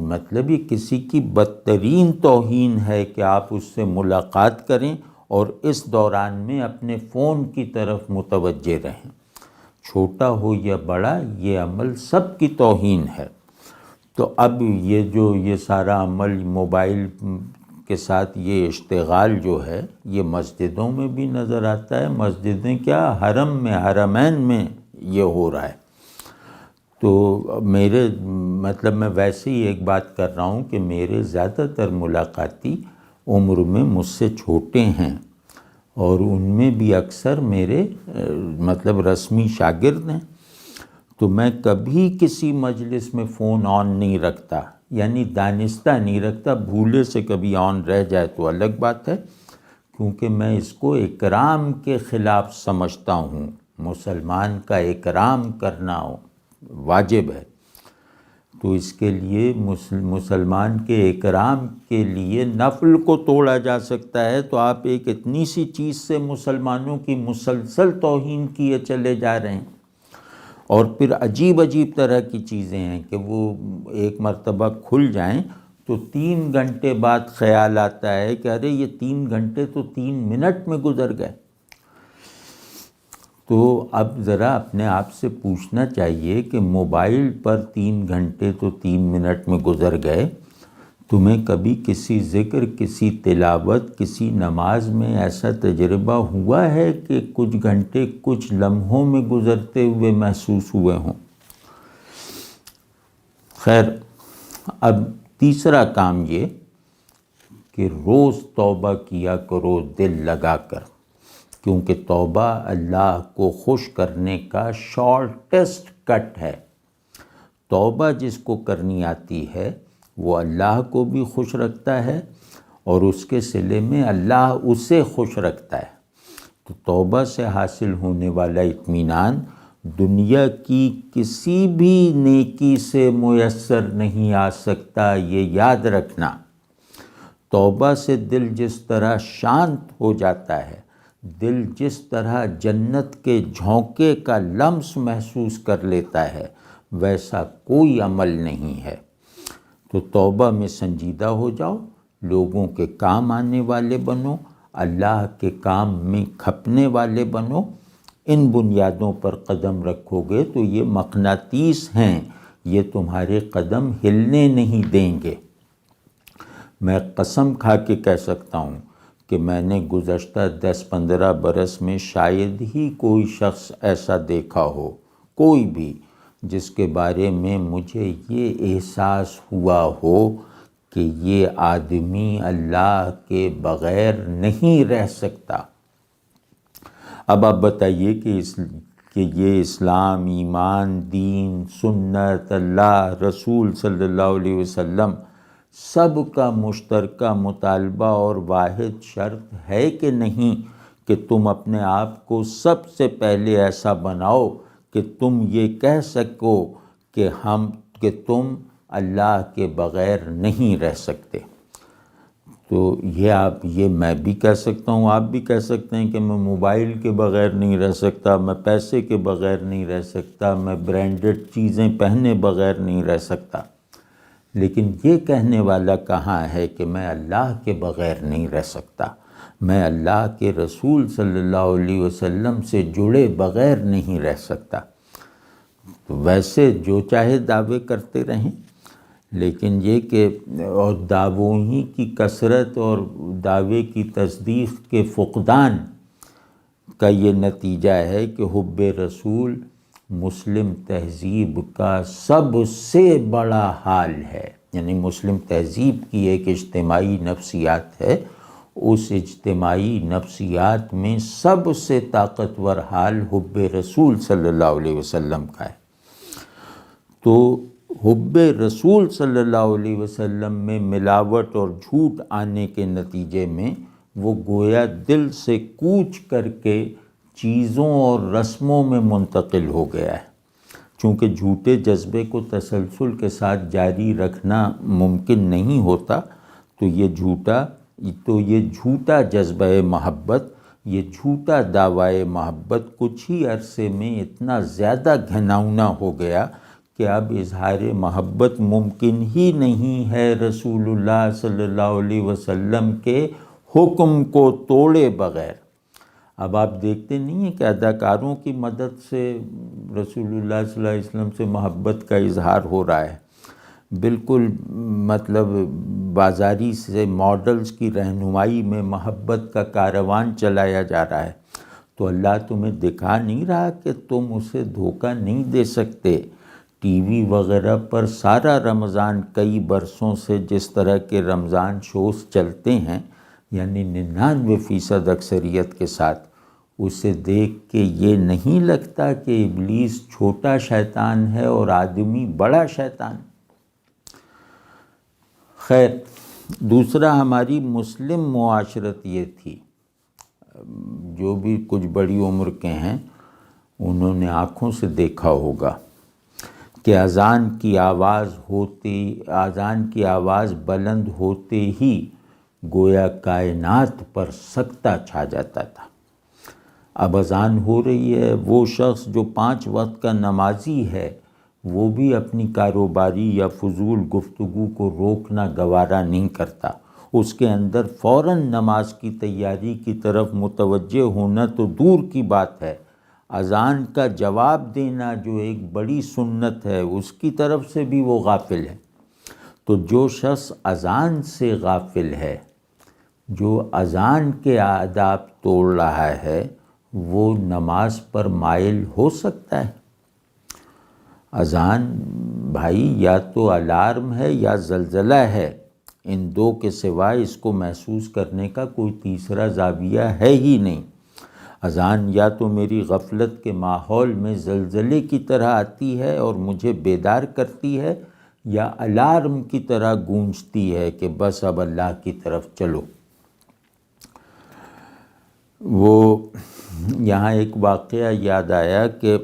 مطلب یہ کسی کی بدترین توہین ہے کہ آپ اس سے ملاقات کریں اور اس دوران میں اپنے فون کی طرف متوجہ رہیں۔ چھوٹا ہو یا بڑا، یہ عمل سب کی توہین ہے۔ تو اب یہ سارا عمل موبائل کے ساتھ یہ اشتغال جو ہے، یہ مسجدوں میں بھی نظر آتا ہے۔ مسجدیں کیا، حرم میں، حرمین میں یہ ہو رہا ہے۔ تو میرے مطلب میں ویسے ہی ایک بات کر رہا ہوں کہ میرے زیادہ تر ملاقاتی عمر میں مجھ سے چھوٹے ہیں، اور ان میں بھی اکثر میرے مطلب رسمی شاگرد ہیں۔ تو میں کبھی کسی مجلس میں فون آن نہیں رکھتا، یعنی دانستہ نہیں رکھتا، بھولے سے کبھی آن رہ جائے تو الگ بات ہے، کیونکہ میں اس کو اکرام کے خلاف سمجھتا ہوں۔ مسلمان کا اکرام کرنا واجب ہے، تو اس کے لیے مسلمان کے اکرام کے لیے نفل کو توڑا جا سکتا ہے، تو آپ ایک اتنی سی چیز سے مسلمانوں کی مسلسل توہین کیے چلے جا رہے ہیں۔ اور پھر عجیب عجیب طرح کی چیزیں ہیں کہ وہ ایک مرتبہ کھل جائیں تو 3 گھنٹے بعد خیال آتا ہے کہ ارے یہ 3 گھنٹے تو 3 منٹ میں گزر گئے۔ تو اب ذرا اپنے آپ سے پوچھنا چاہیے کہ موبائل پر 3 گھنٹے تو 3 منٹ میں گزر گئے، تمہیں کبھی کسی ذکر، کسی تلاوت، کسی نماز میں ایسا تجربہ ہوا ہے کہ کچھ گھنٹے کچھ لمحوں میں گزرتے ہوئے محسوس ہوئے ہوں؟ خیر، اب تیسرا کام یہ کہ روز توبہ کیا کرو دل لگا کر، کیونکہ توبہ اللہ کو خوش کرنے کا شارٹسٹ کٹ ہے۔ توبہ جس کو کرنی آتی ہے وہ اللہ کو بھی خوش رکھتا ہے، اور اس کے صلے میں اللہ اسے خوش رکھتا ہے۔ تو توبہ سے حاصل ہونے والا اطمینان دنیا کی کسی بھی نیکی سے میسر نہیں آ سکتا، یہ یاد رکھنا۔ توبہ سے دل جس طرح شانت ہو جاتا ہے، دل جس طرح جنت کے جھونکے کا لمس محسوس کر لیتا ہے، ویسا کوئی عمل نہیں ہے۔ تو توبہ میں سنجیدہ ہو جاؤ، لوگوں کے کام آنے والے بنو، اللہ کے کام میں کھپنے والے بنو۔ ان بنیادوں پر قدم رکھو گے تو یہ مقناطیس ہیں، یہ تمہارے قدم ہلنے نہیں دیں گے۔ میں قسم کھا کے کہہ سکتا ہوں کہ میں نے گزشتہ 10-15 برس میں شاید ہی کوئی شخص ایسا دیکھا ہو، کوئی بھی، جس کے بارے میں مجھے یہ احساس ہوا ہو کہ یہ آدمی اللہ کے بغیر نہیں رہ سکتا۔ اب آپ بتائیے کہ یہ اسلام، ایمان، دین، سنت، اللہ، رسول صلی اللہ علیہ وسلم، سب کا مشترکہ مطالبہ اور واحد شرط ہے کہ نہیں کہ تم اپنے آپ کو سب سے پہلے ایسا بناؤ کہ تم یہ کہہ سکو کہ تم اللہ کے بغیر نہیں رہ سکتے۔ تو یہ میں بھی کہہ سکتا ہوں، آپ بھی کہہ سکتے ہیں کہ میں موبائل کے بغیر نہیں رہ سکتا، میں پیسے کے بغیر نہیں رہ سکتا، میں برانڈڈ چیزیں پہنے بغیر نہیں رہ سکتا۔ لیکن یہ کہنے والا کہاں ہے کہ میں اللہ کے بغیر نہیں رہ سکتا، میں اللہ کے رسول صلی اللہ علیہ وسلم سے جڑے بغیر نہیں رہ سکتا؟ تو ویسے جو چاہے دعوے کرتے رہیں، لیکن یہ کہ اور دعووں ہی کی کثرت اور دعوے کی تصدیق کے فقدان کا یہ نتیجہ ہے کہ حب رسول مسلم تہذیب کا سب سے بڑا حال ہے۔ یعنی مسلم تہذیب کی ایک اجتماعی نفسیات ہے، اس اجتماعی نفسیات میں سب سے طاقتور حال حب رسول صلی اللہ علیہ وسلم کا ہے۔ تو حب رسول صلی اللہ علیہ وسلم میں ملاوٹ اور جھوٹ آنے کے نتیجے میں وہ گویا دل سے کوچ کر کے چیزوں اور رسموں میں منتقل ہو گیا ہے۔ چونکہ جھوٹے جذبے کو تسلسل کے ساتھ جاری رکھنا ممکن نہیں ہوتا، تو یہ جھوٹا جذبہ محبت، یہ جھوٹا دعوی محبت کچھ ہی عرصے میں اتنا زیادہ گھناؤنا ہو گیا کہ اب اظہار محبت ممکن ہی نہیں ہے رسول اللہ صلی اللہ علیہ وسلم کے حکم کو توڑے بغیر۔ اب آپ دیکھتے نہیں ہیں کہ اداکاروں کی مدد سے رسول اللہ صلی اللہ علیہ وسلم سے محبت کا اظہار ہو رہا ہے، بالکل مطلب بازاری سے ماڈلز کی رہنمائی میں محبت کا کاروان چلایا جا رہا ہے۔ تو اللہ تمہیں دکھا نہیں رہا کہ تم اسے دھوکہ نہیں دے سکتے، ٹی وی وغیرہ پر سارا رمضان کئی برسوں سے جس طرح کے رمضان شوز چلتے ہیں، یعنی 99% اکثریت کے ساتھ، اسے دیکھ کے یہ نہیں لگتا کہ ابلیس چھوٹا شیطان ہے اور آدمی بڑا شیطان۔ خیر، دوسرا ہماری مسلم معاشرت یہ تھی، جو بھی کچھ بڑی عمر کے ہیں انہوں نے آنکھوں سے دیکھا ہوگا کہ اذان کی آواز بلند ہوتے ہی گویا کائنات پر سکتہ چھا جاتا تھا۔ اب اذان ہو رہی ہے، وہ شخص جو 5 وقت کا نمازی ہے وہ بھی اپنی کاروباری یا فضول گفتگو کو روکنا گوارا نہیں کرتا، اس کے اندر فوراً نماز کی تیاری کی طرف متوجہ ہونا تو دور کی بات ہے، اذان کا جواب دینا جو ایک بڑی سنت ہے اس کی طرف سے بھی وہ غافل ہے۔ تو جو شخص اذان سے غافل ہے، جو اذان کے آداب توڑ رہا ہے، وہ نماز پر مائل ہو سکتا ہے؟ اذان بھائی یا تو الارم ہے یا زلزلہ ہے، ان دو کے سوا اس کو محسوس کرنے کا کوئی تیسرا زاویہ ہے ہی نہیں۔ اذان یا تو میری غفلت کے ماحول میں زلزلے کی طرح آتی ہے اور مجھے بیدار کرتی ہے، یا الارم کی طرح گونجتی ہے کہ بس اب اللہ کی طرف چلو۔ وہ یہاں ایک واقعہ یاد آیا کہ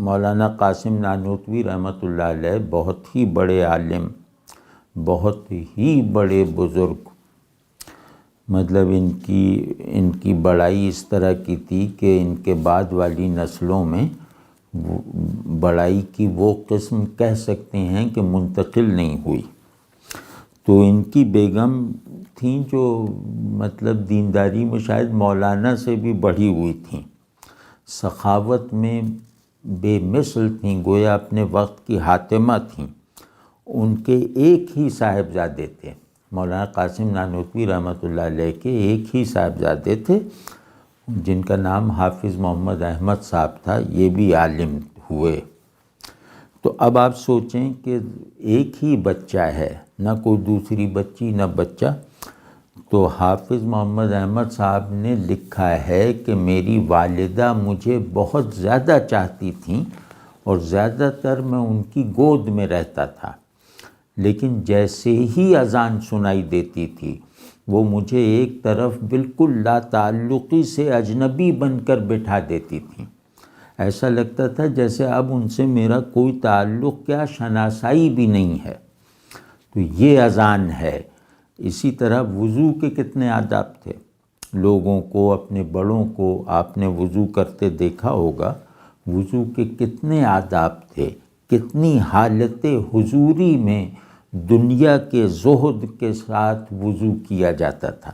مولانا قاسم نانوتوی رحمۃ اللہ علیہ بہت ہی بڑے عالم، بہت ہی بڑے بزرگ، مطلب ان کی بڑائی اس طرح کی تھی کہ ان کے بعد والی نسلوں میں بڑائی کی وہ قسم کہہ سکتے ہیں کہ منتقل نہیں ہوئی۔ تو ان کی بیگم تھیں جو مطلب دینداری میں شاید مولانا سے بھی بڑھی ہوئی تھیں، سخاوت میں بے مثل تھیں، گویا اپنے وقت کی حاتمہ تھیں۔ ان کے ایک ہی صاحبزادے تھے، مولانا قاسم نانوتوی رحمۃ اللہ علیہ کے ایک ہی صاحبزادے تھے جن کا نام حافظ محمد احمد صاحب تھا، یہ بھی عالم ہوئے۔ تو اب آپ سوچیں کہ ایک ہی بچہ ہے، نہ کوئی دوسری بچی نہ بچہ۔ تو حافظ محمد احمد صاحب نے لکھا ہے کہ میری والدہ مجھے بہت زیادہ چاہتی تھیں اور زیادہ تر میں ان کی گود میں رہتا تھا، لیکن جیسے ہی اذان سنائی دیتی تھی وہ مجھے ایک طرف بالکل لا تعلقی سے اجنبی بن کر بٹھا دیتی تھیں، ایسا لگتا تھا جیسے اب ان سے میرا کوئی تعلق کیا شناسائی بھی نہیں ہے۔ تو یہ اذان ہے۔ اسی طرح وضو کے کتنے آداب تھے، لوگوں کو، اپنے بڑوں کو آپ نے وضو کرتے دیکھا ہوگا، وضو کے کتنے آداب تھے، کتنی حالت حضوری میں دنیا کے زہد کے ساتھ وضو کیا جاتا تھا۔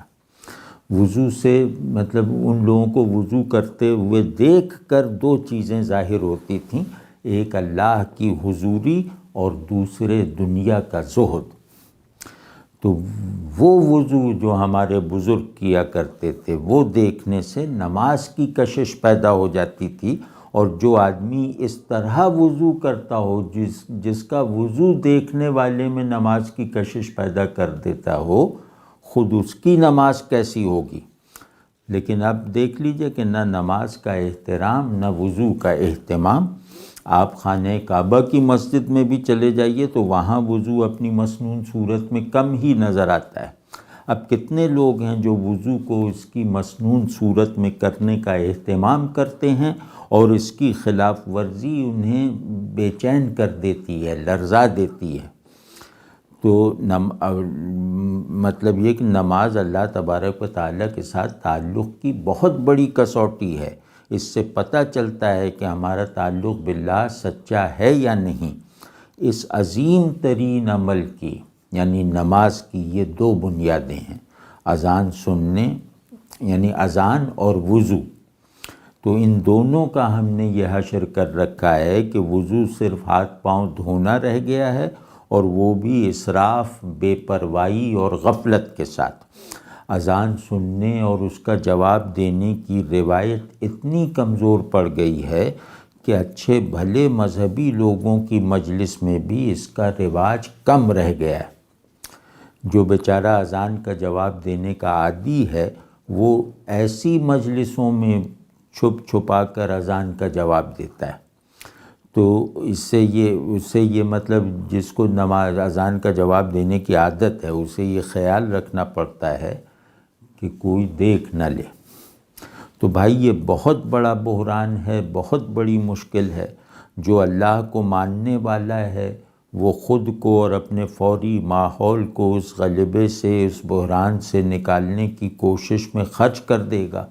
وضو سے مطلب ان لوگوں کو وضو کرتے ہوئے دیکھ کر 2 چیزیں ظاہر ہوتی تھیں، ایک اللہ کی حضوری اور دوسرے دنیا کا زہد۔ تو وہ وضو جو ہمارے بزرگ کیا کرتے تھے وہ دیکھنے سے نماز کی کشش پیدا ہو جاتی تھی، اور جو آدمی اس طرح وضو کرتا ہو جس کا وضو دیکھنے والے میں نماز کی کشش پیدا کر دیتا ہو، خود اس کی نماز کیسی ہوگی۔ لیکن اب دیکھ لیجئے کہ نہ نماز کا احترام نہ وضو کا اہتمام۔ آپ خانہ کعبہ کی مسجد میں بھی چلے جائیے تو وہاں وضو اپنی مسنون صورت میں کم ہی نظر آتا ہے۔ اب کتنے لوگ ہیں جو وضو کو اس کی مسنون صورت میں کرنے کا اہتمام کرتے ہیں، اور اس کی خلاف ورزی انہیں بے چین کر دیتی ہے، لرزا دیتی ہے۔ تو مطلب یہ کہ نماز اللہ تبارک و تعالیٰ کے ساتھ تعلق کی بہت بڑی کسوٹی ہے۔ اس سے پتہ چلتا ہے کہ ہمارا تعلق باللہ سچا ہے یا نہیں۔ اس عظیم ترین عمل کی یعنی نماز کی یہ 2 بنیادیں ہیں، اذان سننے یعنی اذان اور وضو۔ تو ان دونوں کا ہم نے یہ حشر کر رکھا ہے کہ وضو صرف ہاتھ پاؤں دھونا رہ گیا ہے، اور وہ بھی اسراف، بے پرواہی اور غفلت کے ساتھ۔ اذان سننے اور اس کا جواب دینے کی روایت اتنی کمزور پڑ گئی ہے کہ اچھے بھلے مذہبی لوگوں کی مجلس میں بھی اس کا رواج کم رہ گیا ہے۔ جو بیچارہ اذان کا جواب دینے کا عادی ہے وہ ایسی مجلسوں میں چھپ چھپا کر اذان کا جواب دیتا ہے۔ تو اس سے یہ مطلب جس کو نماز اذان کا جواب دینے کی عادت ہے اسے یہ خیال رکھنا پڑتا ہے کہ کوئی دیکھ نہ لے۔ تو بھائی یہ بہت بڑا بحران ہے، بہت بڑی مشکل ہے۔ جو اللہ کو ماننے والا ہے وہ خود کو اور اپنے فوری ماحول کو اس غلبے سے، اس بحران سے نکالنے کی کوشش میں خرچ کر دے گا،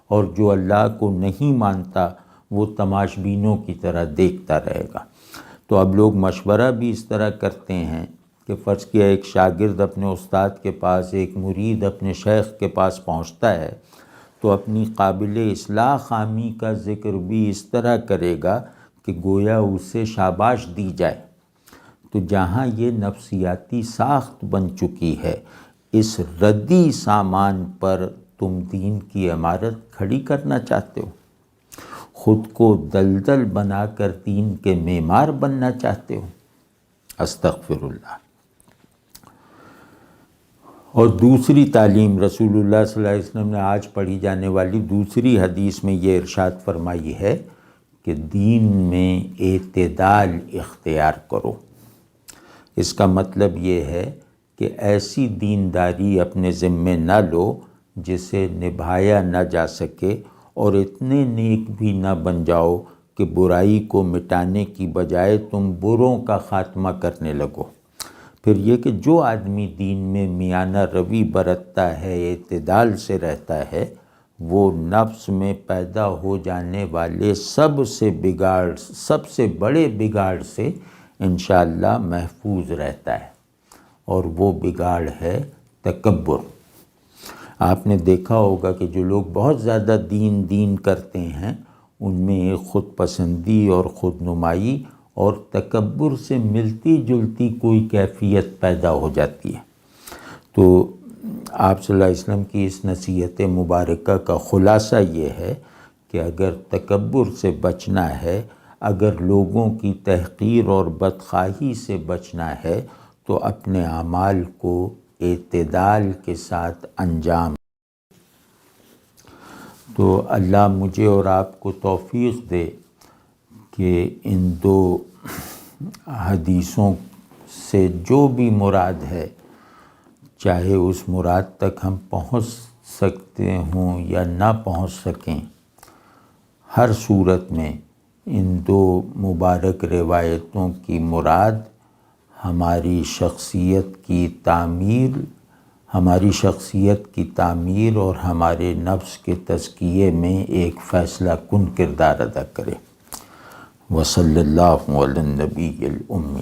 اور جو اللہ کو نہیں مانتا وہ تماش بینوں کی طرح دیکھتا رہے گا۔ تو اب لوگ مشورہ بھی اس طرح کرتے ہیں کہ فرض کیا ایک شاگرد اپنے استاد کے پاس، ایک مرید اپنے شیخ کے پاس پہنچتا ہے تو اپنی قابل اصلاح خامی کا ذکر بھی اس طرح کرے گا کہ گویا اسے شاباش دی جائے۔ تو جہاں یہ نفسیاتی ساخت بن چکی ہے، اس ردی سامان پر تم دین کی عمارت کھڑی کرنا چاہتے ہو، خود کو دلدل بنا کر دین کے معمار بننا چاہتے ہو۔ استغفر اللہ۔ اور دوسری تعلیم رسول اللہ صلی اللہ علیہ وسلم نے آج پڑھی جانے والی دوسری حدیث میں یہ ارشاد فرمائی ہے کہ دین میں اعتدال اختیار کرو۔ اس کا مطلب یہ ہے کہ ایسی دینداری اپنے ذمے نہ لو جسے نبھایا نہ جا سکے، اور اتنے نیک بھی نہ بن جاؤ کہ برائی کو مٹانے کی بجائے تم بروں کا خاتمہ کرنے لگو۔ پھر یہ کہ جو آدمی دین میں میانہ روی برتتا ہے، اعتدال سے رہتا ہے، وہ نفس میں پیدا ہو جانے والے سب سے بڑے بگاڑ سے انشاءاللہ محفوظ رہتا ہے، اور وہ بگاڑ ہے تکبر۔ آپ نے دیکھا ہوگا کہ جو لوگ بہت زیادہ دین کرتے ہیں ان میں ایک خود پسندی اور خود نمائی اور تکبر سے ملتی جلتی کوئی کیفیت پیدا ہو جاتی ہے۔ تو آپ صلی اللہ علیہ وسلم کی اس نصیحت مبارکہ کا خلاصہ یہ ہے کہ اگر تکبر سے بچنا ہے، اگر لوگوں کی تحقیر اور بدخواہی سے بچنا ہے، تو اپنے اعمال کو اعتدال کے ساتھ انجام۔ تو اللہ مجھے اور آپ کو توفیق دے کہ ان دو حدیثوں سے جو بھی مراد ہے، چاہے اس مراد تک ہم پہنچ سکتے ہوں یا نہ پہنچ سکیں، ہر صورت میں ان دو مبارک روایتوں کی مراد ہماری شخصیت کی تعمیر اور ہمارے نفس کے تزکیے میں ایک فیصلہ کن کردار ادا کرے۔ وصلی اللہ علی النبی الأمی۔